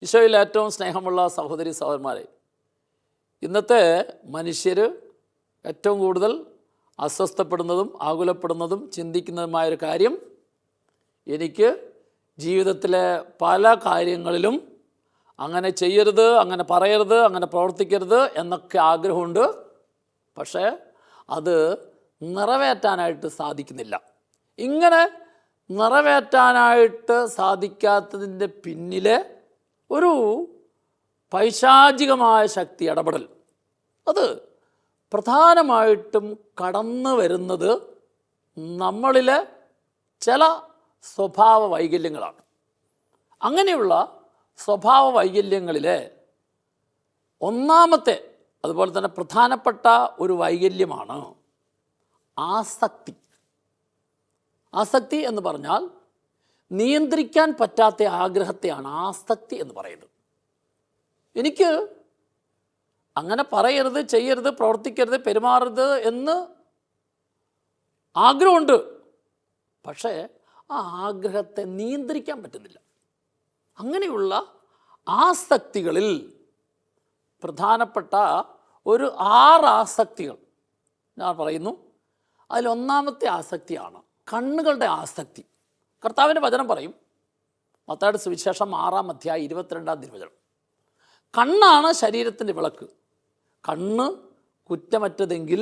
ഈശോയിൽ ഏറ്റവും സ്നേഹമുള്ള സഹോദരി സഹോദരന്മാരെ, ഇന്നത്തെ മനുഷ്യർ ഏറ്റവും കൂടുതൽ അസ്വസ്ഥപ്പെടുന്നതും ആകുലപ്പെടുന്നതും ചിന്തിക്കുന്നതുമായൊരു കാര്യം, എനിക്ക് ജീവിതത്തിലെ പല കാര്യങ്ങളിലും അങ്ങനെ ചെയ്യരുത്, അങ്ങനെ പറയരുത്, അങ്ങനെ പ്രവർത്തിക്കരുത് എന്നൊക്കെ ആഗ്രഹമുണ്ട്. പക്ഷേ അത് നിറവേറ്റാനായിട്ട് സാധിക്കുന്നില്ല. ഇങ്ങനെ നിറവേറ്റാനായിട്ട് സാധിക്കാത്തതിൻ്റെ പിന്നിലെ ഒരു പൈശാചികമായ ശക്തി ഇടപെടൽ, അത് പ്രധാനമായിട്ടും കടന്നു വരുന്നത് നമ്മളിലെ ചില സ്വഭാവ വൈകല്യങ്ങളാണ്. അങ്ങനെയുള്ള സ്വഭാവ വൈകല്യങ്ങളിലെ ഒന്നാമത്തെ, അതുപോലെ തന്നെ പ്രധാനപ്പെട്ട ഒരു വൈകല്യമാണ് ആസക്തി. ആസക്തി എന്ന് പറഞ്ഞാൽ നിയന്ത്രിക്കാൻ പറ്റാത്ത ആഗ്രഹത്തെയാണ് ആസക്തി എന്ന് പറയുന്നത്. എനിക്ക് അങ്ങനെ പറയരുത്, ചെയ്യരുത്, പ്രവർത്തിക്കരുത്, പെരുമാറരുത് എന്ന് ആഗ്രഹമുണ്ട്. പക്ഷേ ആ ആഗ്രഹത്തെ നിയന്ത്രിക്കാൻ പറ്റുന്നില്ല. അങ്ങനെയുള്ള ആസക്തികളിൽ പ്രധാനപ്പെട്ട ഒരു 6 ആസക്തികൾ ഞാൻ പറയുന്നു. അതിലൊന്നാമത്തെ ആസക്തിയാണ് കണ്ണുകളുടെ ആസക്തി. കർത്താവിൻ്റെ വചനം പറയും, മത്തായിയുടെ സുവിശേഷം 6-ാം അധ്യായം 22-ാം തിരുവചനം, കണ്ണാണ് ശരീരത്തിൻ്റെ വിളക്ക്. കണ്ണ് കുറ്റമറ്റതെങ്കിൽ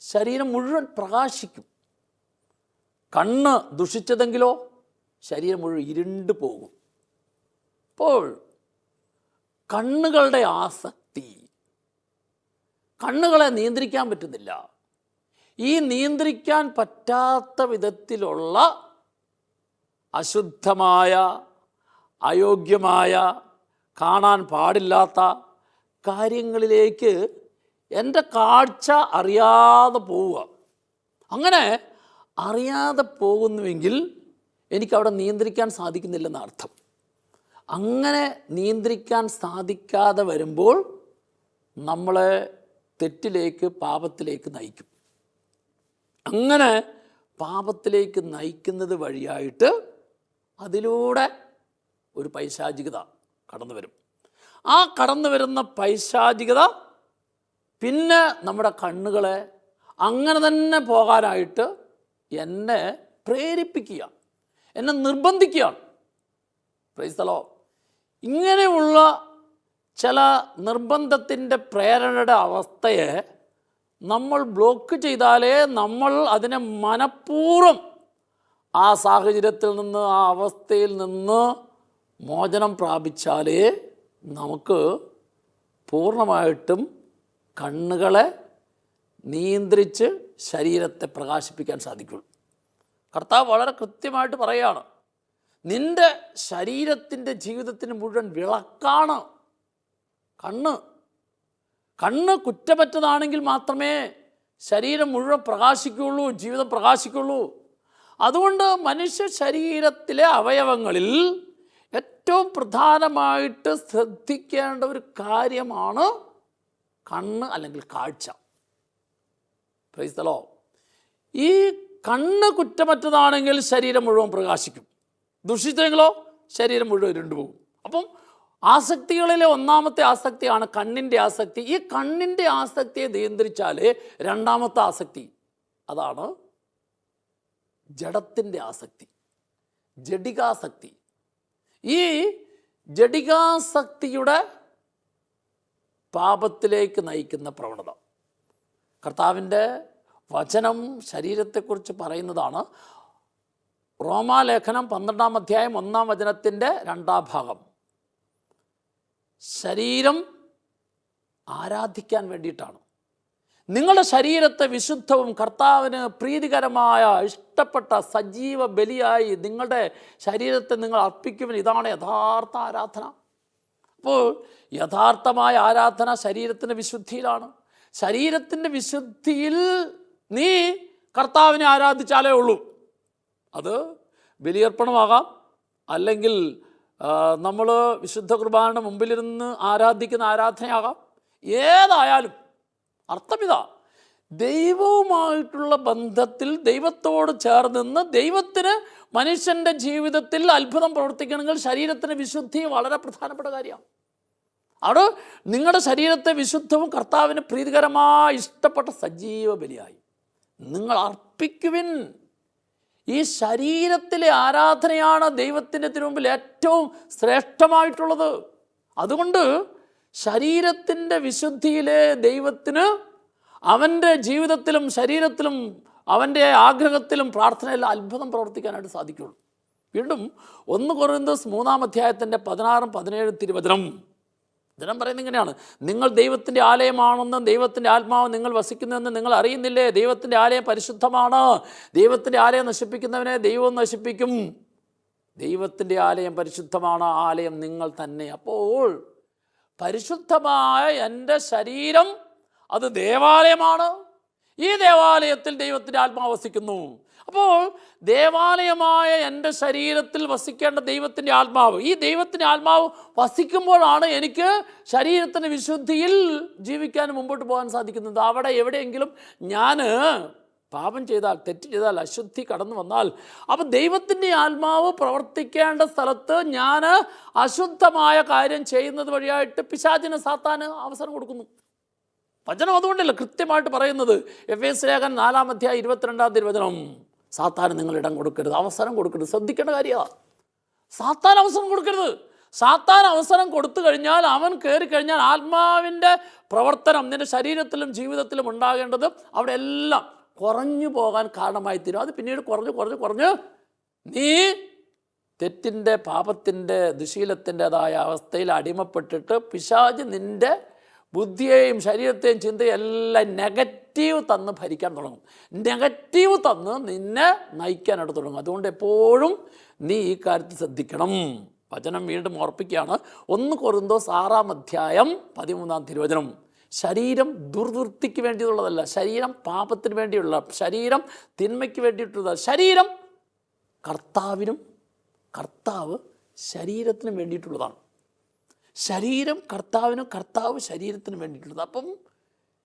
ശരീരം മുഴുവൻ പ്രകാശിക്കും. കണ്ണ് ദുഷിച്ചതെങ്കിലോ ശരീരം മുഴുവൻ ഇരുണ്ടു പോകും. അപ്പോൾ കണ്ണുകളുടെ ആസക്തി, കണ്ണുകളെ നിയന്ത്രിക്കാൻ പറ്റുന്നില്ല. ഈ നിയന്ത്രിക്കാൻ പറ്റാത്ത വിധത്തിലുള്ള അശുദ്ധമായ, അയോഗ്യമായ, കാണാൻ പാടില്ലാത്ത കാര്യങ്ങളിലേക്ക് എൻ്റെ കാഴ്ച അറിയാതെ പോവുക. അങ്ങനെ അറിയാതെ പോകുന്നുവെങ്കിൽ എനിക്കവിടെ നിയന്ത്രിക്കാൻ സാധിക്കുന്നില്ലെന്ന അർത്ഥം. അങ്ങനെ നിയന്ത്രിക്കാൻ സാധിക്കാതെ വരുമ്പോൾ നമ്മളെ തെറ്റിലേക്ക്, പാപത്തിലേക്ക് നയിക്കും. അങ്ങനെ പാപത്തിലേക്ക് നയിക്കുന്നത് വഴിയായിട്ട് അതിലൂടെ ഒരു പൈശാചികത കടന്നു വരും. ആ കടന്നു വരുന്ന പൈശാചികത പിന്നെ നമ്മുടെ കണ്ണുകളെ അങ്ങനെ തന്നെ പോകാനായിട്ട് എന്നെ പ്രേരിപ്പിക്കുക, എന്നെ നിർബന്ധിക്കുകയാണ്. Praise the Lord. ഇങ്ങനെയുള്ള ചില നിർബന്ധത്തിൻ്റെ പ്രേരണയുടെ അവസ്ഥയെ നമ്മൾ ബ്ലോക്ക് ചെയ്താലേ, നമ്മൾ അതിനെ മനഃപൂർവ്വം ആ സാഹചര്യത്തിൽ നിന്ന്, ആ അവസ്ഥയിൽ നിന്ന് മോചനം പ്രാപിച്ചാലേ നമുക്ക് പൂർണ്ണമായിട്ടും കണ്ണുകളെ നിയന്ത്രിച്ച് ശരീരത്തെ പ്രകാശിപ്പിക്കാൻ സാധിക്കുള്ളൂ. കർത്താവ് വളരെ കൃത്യമായിട്ട് പറയുകയാണ്, നിൻ്റെ ശരീരത്തിൻ്റെ ജീവിതത്തിന് മുഴുവൻ വിളക്കാണ് കണ്ണ്. കണ്ണ് കുറ്റമറ്റതാണെങ്കിൽ മാത്രമേ ശരീരം മുഴുവൻ പ്രകാശിക്കുള്ളൂ, ജീവിതം പ്രകാശിക്കുള്ളൂ. അതുകൊണ്ട് മനുഷ്യ ശരീരത്തിലെ അവയവങ്ങളിൽ ഏറ്റവും പ്രധാനമായിട്ട് ശ്രദ്ധിക്കേണ്ട ഒരു കാര്യമാണ് കണ്ണ് അല്ലെങ്കിൽ കാഴ്ച. Praise the Lord. ഈ കണ്ണ് കുറ്റമറ്റതാണെങ്കിൽ ശരീരം മുഴുവൻ പ്രകാശിക്കും, ദുഷിച്ചെങ്കിലോ ശരീരം മുഴുവൻ ഇരുണ്ടുപോകും. അപ്പം ആസക്തികളിലെ ഒന്നാമത്തെ ആസക്തിയാണ് കണ്ണിൻ്റെ ആസക്തി. ഈ കണ്ണിൻ്റെ ആസക്തിയെ നിയന്ത്രിച്ചാലേ രണ്ടാമത്തെ ആസക്തി, അതാണ് ജഡത്തിൻ്റെ ആസക്തി, ജഡികാസക്തി. ഈ ജഡികാസക്തിയുടെ പാപത്തിലേക്ക് നയിക്കുന്ന പ്രവണത, കർത്താവിൻ്റെ വചനം ശരീരത്തെക്കുറിച്ച് പറയുന്നതാണ്. റോമാലേഖനം 12-ാം അധ്യായം 1-ാം വചനത്തിൻ്റെ 2-ാം ഭാഗം, ശരീരം ആരാധിക്കാൻ വേണ്ടിയിട്ടാണ്. നിങ്ങളുടെ ശരീരത്തെ വിശുദ്ധവും കർത്താവിന് പ്രീതികരമായ ഇഷ്ടപ്പെട്ട സജീവ ബലിയായി നിങ്ങളുടെ ശരീരത്തെ നിങ്ങൾ അർപ്പിക്കുമെന്ന്, ഇതാണ് യഥാർത്ഥ ആരാധന. അപ്പോൾ യഥാർത്ഥമായ ആരാധന ശരീരത്തിൻ്റെ വിശുദ്ധിയിലാണ്. ശരീരത്തിൻ്റെ വിശുദ്ധിയിൽ നീ കർത്താവിനെ ആരാധിച്ചാലേ ഉള്ളൂ. അത് ബലിയർപ്പണമാകാം, അല്ലെങ്കിൽ നമ്മൾ വിശുദ്ധ കുർബാനയുടെ മുമ്പിലിരുന്ന് ആരാധിക്കുന്ന ആരാധനയാകാം. ഏതായാലും അർത്ഥമിതാ, ദൈവവുമായിട്ടുള്ള ബന്ധത്തിൽ ദൈവത്തോട് ചേർന്ന് നിന്ന് ദൈവത്തിന് മനുഷ്യൻ്റെ ജീവിതത്തിൽ അത്ഭുതം പ്രവർത്തിക്കണമെങ്കിൽ ശരീരത്തിന് വിശുദ്ധി വളരെ പ്രധാനപ്പെട്ട കാര്യമാണ്. അവിടെ നിങ്ങളുടെ ശരീരത്തെ വിശുദ്ധവും കർത്താവിന് പ്രീതികരമായി ഇഷ്ടപ്പെട്ട സജീവ ബലിയായി നിങ്ങൾ അർപ്പിക്കുവിൻ. ഈ ശരീരത്തിലെ ആരാധനയാണ് ദൈവത്തിൻ്റെ തിരുമുമ്പിൽ ഏറ്റവും ശ്രേഷ്ഠമായിട്ടുള്ളത്. അതുകൊണ്ട് ശരീരത്തിൻ്റെ വിശുദ്ധിയിലെ ദൈവത്തിന് അവൻ്റെ ജീവിതത്തിലും ശരീരത്തിലും അവൻ്റെ ആഗ്രഹത്തിലും പ്രാർത്ഥനയിലും അത്ഭുതം പ്രവർത്തിക്കാനായിട്ട് സാധിക്കുള്ളൂ. വീണ്ടും 1 കൊരിന്ത്യർ 3 16, 17 തിരുവചനം പറയുന്നത് ഇങ്ങനെയാണ്: നിങ്ങൾ ദൈവത്തിൻ്റെ ആലയമാണെന്നും ദൈവത്തിൻ്റെ ആത്മാവ് നിങ്ങൾ വസിക്കുന്നുവെന്ന് നിങ്ങൾ അറിയുന്നില്ലേ? ദൈവത്തിൻ്റെ ആലയം പരിശുദ്ധമാണ്. ദൈവത്തിൻ്റെ ആലയം നശിപ്പിക്കുന്നവനെ ദൈവം നശിപ്പിക്കും. ദൈവത്തിൻ്റെ ആലയം പരിശുദ്ധമാണ്, ആലയം നിങ്ങൾ തന്നെ. അപ്പോൾ പരിശുദ്ധമായ എൻ്റെ ശരീരം അത് ദേവാലയമാണ്. ഈ ദേവാലയത്തിൽ ദൈവത്തിൻ്റെ ആത്മാവ് വസിക്കുന്നു. അപ്പോൾ ദേവാലയമായ എൻ്റെ ശരീരത്തിൽ വസിക്കേണ്ട ദൈവത്തിൻ്റെ ആത്മാവ്, ഈ ദൈവത്തിൻ്റെ ആത്മാവ് വസിക്കുമ്പോഴാണ് എനിക്ക് ശരീരത്തിൻ്റെ വിശുദ്ധിയിൽ ജീവിക്കാൻ മുമ്പോട്ട് പോകാൻ സാധിക്കുന്നത്. അവിടെ എവിടെയെങ്കിലും ഞാൻ പാപം ചെയ്താൽ, തെറ്റ് ചെയ്താൽ, അശുദ്ധി കടന്നു വന്നാൽ, അപ്പോൾ ദൈവത്തിൻ്റെ ആത്മാവ് പ്രവർത്തിക്കേണ്ട സ്ഥലത്ത് ഞാൻ അശുദ്ധമായ കാര്യം ചെയ്യുന്നത് വഴിയായിട്ട് പിശാചിന്, സാത്താന് അവസരം കൊടുക്കുന്നു. വചനം അതുകൊണ്ടല്ല കൃത്യമായിട്ട് പറയുന്നത്. എഫേസ്യ ലേഖനം 4 22 തിരുവചനം: സാത്താന് നിങ്ങൾ ഇടം കൊടുക്കരുത്, അവസരം കൊടുക്കരുത്. ശ്രദ്ധിക്കേണ്ട കാര്യമാണ്. സാത്താൻ അവസരം കൊടുക്കരുത്. സാത്താൻ അവസരം കൊടുത്തു കഴിഞ്ഞാൽ, അവൻ കയറി കഴിഞ്ഞാൽ, ആത്മാവിൻ്റെ പ്രവർത്തനം നിൻ്റെ ശരീരത്തിലും ജീവിതത്തിലും ഉണ്ടാകേണ്ടത് അവിടെ എല്ലാം കുറഞ്ഞു പോകാൻ കാരണമായി തീരും. അത് പിന്നീട് കുറഞ്ഞ് നീ തെറ്റിൻ്റെ, പാപത്തിൻ്റെ, ദുശീലത്തിൻ്റെതായ അവസ്ഥയിൽ അടിമപ്പെട്ടിട്ട് പിശാച് നിൻ്റെ ബുദ്ധിയെയും ശരീരത്തെയും ചിന്തയും എല്ലാം നെഗറ്റീവ് തന്ന് ഭരിക്കാൻ തുടങ്ങും. നെഗറ്റീവ് തന്ന് നിന്നെ നയിക്കാനായിട്ട് തുടങ്ങും. അതുകൊണ്ട് എപ്പോഴും നീ ഈ കാര്യത്തിൽ ശ്രദ്ധിക്കണം. വചനം വീണ്ടും ഓർപ്പിക്കുകയാണ്. 1 കൊരിന്ത്യർ 6 13 തിരുവചനം: ശരീരം ദുർവൃത്തിക്ക് വേണ്ടിയുള്ളതല്ല, ശരീരം പാപത്തിന് വേണ്ടിയുള്ള, ശരീരം തിന്മയ്ക്ക് വേണ്ടിയിട്ടുള്ള, ശരീരം കർത്താവിനും കർത്താവ് ശരീരത്തിനും വേണ്ടിയിട്ടുള്ളതാണ്. ശരീരം കർത്താവിനും കർത്താവ് ശരീരത്തിനും വേണ്ടിയിട്ടുള്ളത്. അപ്പം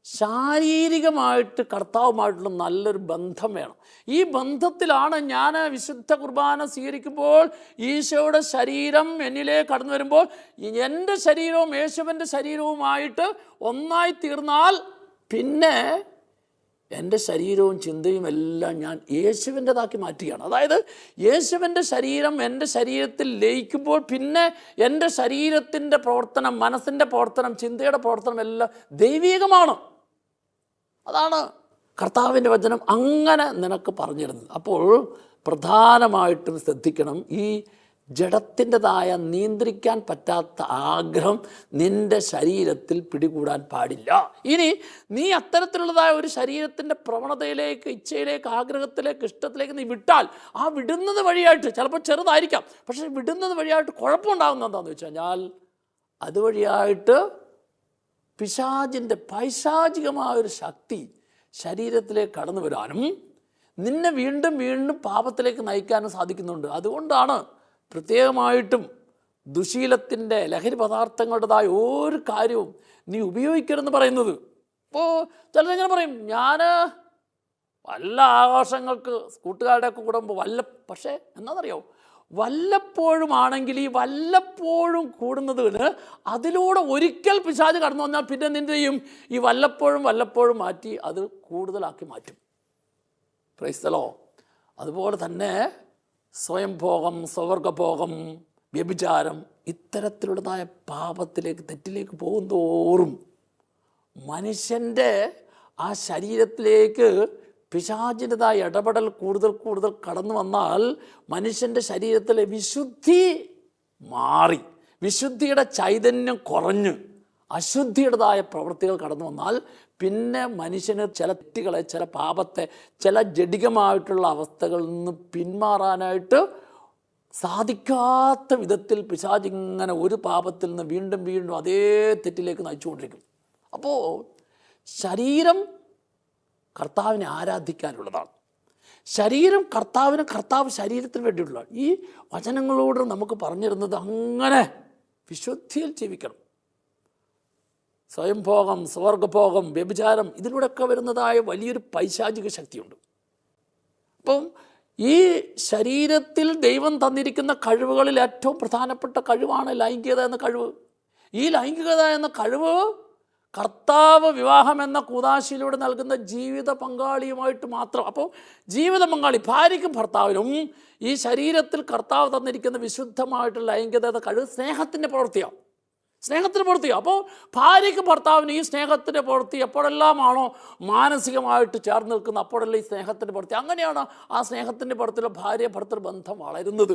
ശാരീരികമായിട്ട് കർത്താവുമായിട്ടുള്ള നല്ലൊരു ബന്ധം വേണം. ഈ ബന്ധത്തിലാണ് ഞാൻ വിശുദ്ധ കുർബാന സ്വീകരിക്കുമ്പോൾ ഈശോയുടെ ശരീരം എന്നിലേക്ക് കടന്നു വരുമ്പോൾ എൻ്റെ ശരീരവും യേശുവിൻ്റെ ശരീരവുമായിട്ട് ഒന്നായി തീർന്നാൽ പിന്നെ എൻ്റെ ശരീരവും ചിന്തയും എല്ലാം ഞാൻ യേശുവിൻ്റെതാക്കി മാറ്റുകയാണ്. അതായത് യേശുവിൻ്റെ ശരീരം എൻ്റെ ശരീരത്തിൽ ലയിക്കുമ്പോൾ പിന്നെ എൻ്റെ ശരീരത്തിൻ്റെ പ്രവർത്തനം, മനസ്സിൻ്റെ പ്രവർത്തനം, ചിന്തയുടെ പ്രവർത്തനം എല്ലാം ദൈവീകമാണ്. അതാണ് കർത്താവിൻ്റെ വചനം അങ്ങനെ നിനക്ക് പറഞ്ഞിരുന്നത്. അപ്പോൾ പ്രധാനമായിട്ടും ശ്രദ്ധിക്കണം, ഈ ജഡത്തിൻ്റെതായ നിയന്ത്രിക്കാൻ പറ്റാത്ത ആഗ്രഹം നിൻ്റെ ശരീരത്തിൽ പിടികൂടാൻ പാടില്ല. ഇനി നീ അത്തരത്തിലുള്ളതായ ഒരു ശരീരത്തിൻ്റെ പ്രവണതയിലേക്ക്, ഇച്ഛയിലേക്ക്, ആഗ്രഹത്തിലേക്ക്, ഇഷ്ടത്തിലേക്ക് നീ വിട്ടാൽ, ആ വിടുന്നത് വഴിയായിട്ട് ചിലപ്പോൾ ചെറുതായിരിക്കാം, പക്ഷേ വിടുന്നത് വഴിയായിട്ട് കുഴപ്പമുണ്ടാകുന്നത് എന്താണെന്ന് വെച്ച് കഴിഞ്ഞാൽ അതുവഴിയായിട്ട് പിശാചിൻ്റെ പൈശാചികമായൊരു ശക്തി ശരീരത്തിലേക്ക് കടന്നു വരാനും നിന്നെ വീണ്ടും വീണ്ടും പാപത്തിലേക്ക് നയിക്കാനും സാധിക്കുന്നുണ്ട്. അതുകൊണ്ടാണ് പ്രത്യേകമായിട്ടും ദുശീലത്തിൻ്റെ, ലഹരി പദാർത്ഥങ്ങളുടേതായ ഒരു കാര്യവും നീ ഉപയോഗിക്കരുതെന്ന് പറയുന്നത്. ഇപ്പോൾ ചിലരെങ്ങനെ പറയും, ഞാൻ വല്ല ആഘോഷങ്ങൾക്ക് കൂട്ടുകാരുടെയൊക്കെ കൂടെ പക്ഷേ എന്താണെന്നറിയാമോ, വല്ലപ്പോഴും ആണെങ്കിൽ ഈ വല്ലപ്പോഴും കൂടുന്നതിന് അതിലൂടെ ഒരിക്കൽ പിശാച് കടന്നു വന്നാൽ പിന്നെ നിൻ്റെ ചെയ്യും, ഈ വല്ലപ്പോഴും മാറ്റി അത് കൂടുതലാക്കി മാറ്റും. Praise the Lord. അതുപോലെ തന്നെ സ്വയംഭോഗം, സ്വവർഗഭോഗം, വ്യഭിചാരം, ഇത്തരത്തിലുള്ളതായ പാപത്തിലേക്ക്, തെറ്റിലേക്ക് പോകുന്തോറും മനുഷ്യൻ്റെ ആ ശരീരത്തിലേക്ക് പിശാചിൻ്റെതായ ഇടപെടൽ കൂടുതൽ കടന്നു വന്നാൽ മനുഷ്യൻ്റെ ശരീരത്തിലെ വിശുദ്ധി മാറി, വിശുദ്ധിയുടെ ചൈതന്യം കുറഞ്ഞ് അശുദ്ധിയുടേതായ പ്രവൃത്തികൾ കടന്നു വന്നാൽ പിന്നെ മനുഷ്യന് ചില തെറ്റുകളെ, ചില പാപത്തെ, ചില ജഡികമായിട്ടുള്ള അവസ്ഥകളിൽ നിന്ന് പിന്മാറാനായിട്ട് സാധിക്കാത്ത വിധത്തിൽ പിശാച് ഇങ്ങനെ ഒരു പാപത്തിൽ നിന്ന് വീണ്ടും അതേ തെറ്റിലേക്ക് നയിച്ചുകൊണ്ടിരിക്കും. അപ്പോൾ ശരീരം കർത്താവിനെ ആരാധിക്കാനുള്ളതാണ്. ശരീരം കർത്താവിന്, കർത്താവ് ശരീരത്തിന് വേണ്ടിയിട്ടുള്ള ഈ വചനങ്ങളോട് നമുക്ക് പറഞ്ഞിരുന്നത് അങ്ങനെ വിശുദ്ധിയിൽ ജീവിക്കണം. സ്വയംഭോഗം, സ്വർഗഭോഗം, വ്യഭിചാരം, ഇതിലൂടെയൊക്കെ വരുന്നതായ വലിയൊരു പൈശാചിക ശക്തിയുണ്ട്. അപ്പം ഈ ശരീരത്തിൽ ദൈവം തന്നിരിക്കുന്ന കഴിവുകളിൽ ഏറ്റവും പ്രധാനപ്പെട്ട കഴിവാണ് ലൈംഗികത എന്ന കഴിവ്. ഈ ലൈംഗികത എന്ന കഴിവ് കർത്താവ് വിവാഹം എന്ന കൂദാശയിലൂടെ നൽകുന്ന ജീവിത പങ്കാളിയുമായിട്ട് മാത്രം. അപ്പോൾ ജീവിത പങ്കാളി ഭാര്യയ്ക്കും ഭർത്താവിനും ഈ ശരീരത്തിൽ കർത്താവ് തന്നിരിക്കുന്ന വിശുദ്ധമായിട്ടുള്ള ലൈംഗികത കഴിവ് സ്നേഹത്തിൻ്റെ പ്രവൃത്തിയാണ്. സ്നേഹത്തിൻ്റെ പ്രവൃത്തിയാണ്. അപ്പോൾ ഭാര്യയ്ക്കും ഭർത്താവിന് ഈ സ്നേഹത്തിൻ്റെ പ്രവൃത്തി എപ്പോഴെല്ലാമാണോ മാനസികമായിട്ട് ചേർന്ന് നിൽക്കുന്നത് അപ്പോഴല്ല ഈ സ്നേഹത്തിൻ്റെ പ്രവൃത്തി. അങ്ങനെയാണ് ആ സ്നേഹത്തിൻ്റെ പുറത്തുള്ള ഭാര്യ ഭർത്തൃ ബന്ധം വളരുന്നത്.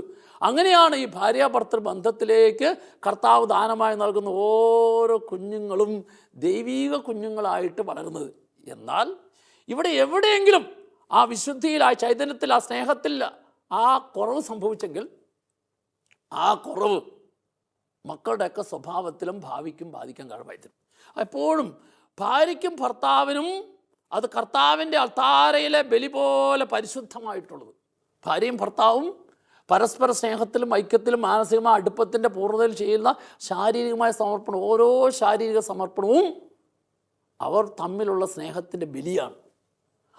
അങ്ങനെയാണ് ഈ ഭാര്യ ഭർത്തൃ ബന്ധത്തിലേക്ക് കർത്താവ് ദാനമായി നൽകുന്ന ഓരോ കുഞ്ഞുങ്ങളും ദൈവീക കുഞ്ഞുങ്ങളായിട്ട് വളരുന്നത്. എന്നാൽ ഇവിടെ എവിടെയെങ്കിലും ആ വിശുദ്ധിയിൽ, ആ ചൈതന്യത്തിൽ, ആ സ്നേഹത്തിൽ ആ കുറവ് സംഭവിച്ചെങ്കിൽ ആ കുറവ് മക്കളുടെയൊക്കെ സ്വഭാവത്തിലും ഭാവിക്കും ബാധിക്കാൻ കാരണമായിത്തീരും. എപ്പോഴും ഭാര്യയ്ക്കും ഭർത്താവിനും അത് കർത്താവിൻ്റെ അൾത്താരയിലെ ബലി പോലെ പരിശുദ്ധമായിട്ടുള്ളത്. ഭാര്യയും ഭർത്താവും പരസ്പര സ്നേഹത്തിലും ഐക്യത്തിലും മാനസികമായ അടുപ്പത്തിൻ്റെ പൂർണ്ണതയിൽ ചെയ്യുന്ന ശാരീരികമായ സമർപ്പണം, ഓരോ ശാരീരിക സമർപ്പണവും അവർ തമ്മിലുള്ള സ്നേഹത്തിൻ്റെ ബലിയാണ്.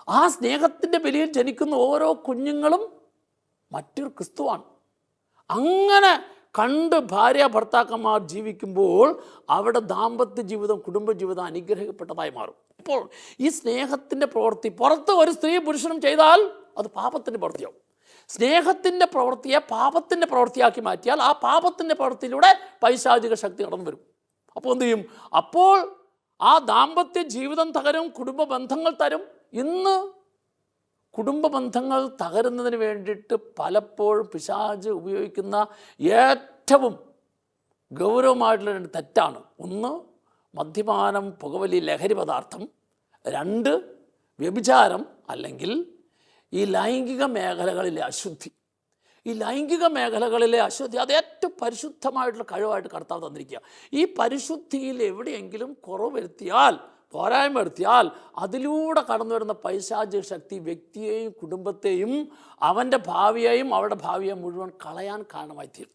ആ സ്നേഹത്തിൻ്റെ ബലിയിൽ ജനിക്കുന്ന ഓരോ കുഞ്ഞുങ്ങളും മറ്റൊരു ക്രിസ്തുവാണ്. അങ്ങനെ കണ്ട് ഭാര്യ ഭർത്താക്കന്മാർ ജീവിക്കുമ്പോൾ അവിടെ ദാമ്പത്യ ജീവിതം, കുടുംബജീവിതം അനുഗ്രഹിക്കപ്പെട്ടതായി മാറും. ഇപ്പോൾ ഈ സ്നേഹത്തിൻ്റെ പ്രവൃത്തി പുറത്ത് ഒരു സ്ത്രീ പുരുഷനും ചെയ്താൽ അത് പാപത്തിൻ്റെ പ്രവൃത്തിയാവും. സ്നേഹത്തിൻ്റെ പ്രവൃത്തിയെ പാപത്തിൻ്റെ പ്രവൃത്തിയാക്കി മാറ്റിയാൽ ആ പാപത്തിൻ്റെ പ്രവൃത്തിയിലൂടെ പൈശാചിക ശക്തി കടന്നു വരും. അപ്പോൾ എന്തു ചെയ്യും? അപ്പോൾ ആ ദാമ്പത്യ ജീവിതം തകരും, കുടുംബ ബന്ധങ്ങൾ തരും. ഇന്ന് കുടുംബ ബന്ധങ്ങൾ തകരുന്നതിന് വേണ്ടിയിട്ട് പലപ്പോഴും പിശാച് ഉപയോഗിക്കുന്ന ഏറ്റവും ഗൗരവമായിട്ടുള്ള രണ്ട് തെറ്റാണ്. ഒന്ന്, മദ്യപാനം, പുകവലി, ലഹരി പദാർത്ഥം. രണ്ട്, വ്യഭിചാരം അല്ലെങ്കിൽ ഈ ലൈംഗിക മേഖലകളിലെ അശുദ്ധി. ഈ ലൈംഗിക മേഖലകളിലെ അശുദ്ധി അത് ഏറ്റവും പരിശുദ്ധമായിട്ടുള്ള കഴിവായിട്ട് കർത്താവ് തന്നിരിക്കുക. ഈ പരിശുദ്ധിയിൽ എവിടെയെങ്കിലും കുറവ് വരുത്തിയാൽ, പോരായ്മ വരുത്തിയാൽ അതിലൂടെ കടന്നു വരുന്ന പൈശാചിക ശക്തി വ്യക്തിയെയും കുടുംബത്തെയും അവൻ്റെ ഭാവിയെയും അവരുടെ ഭാവിയെ മുഴുവൻ കളയാൻ കാരണമായി തീരും.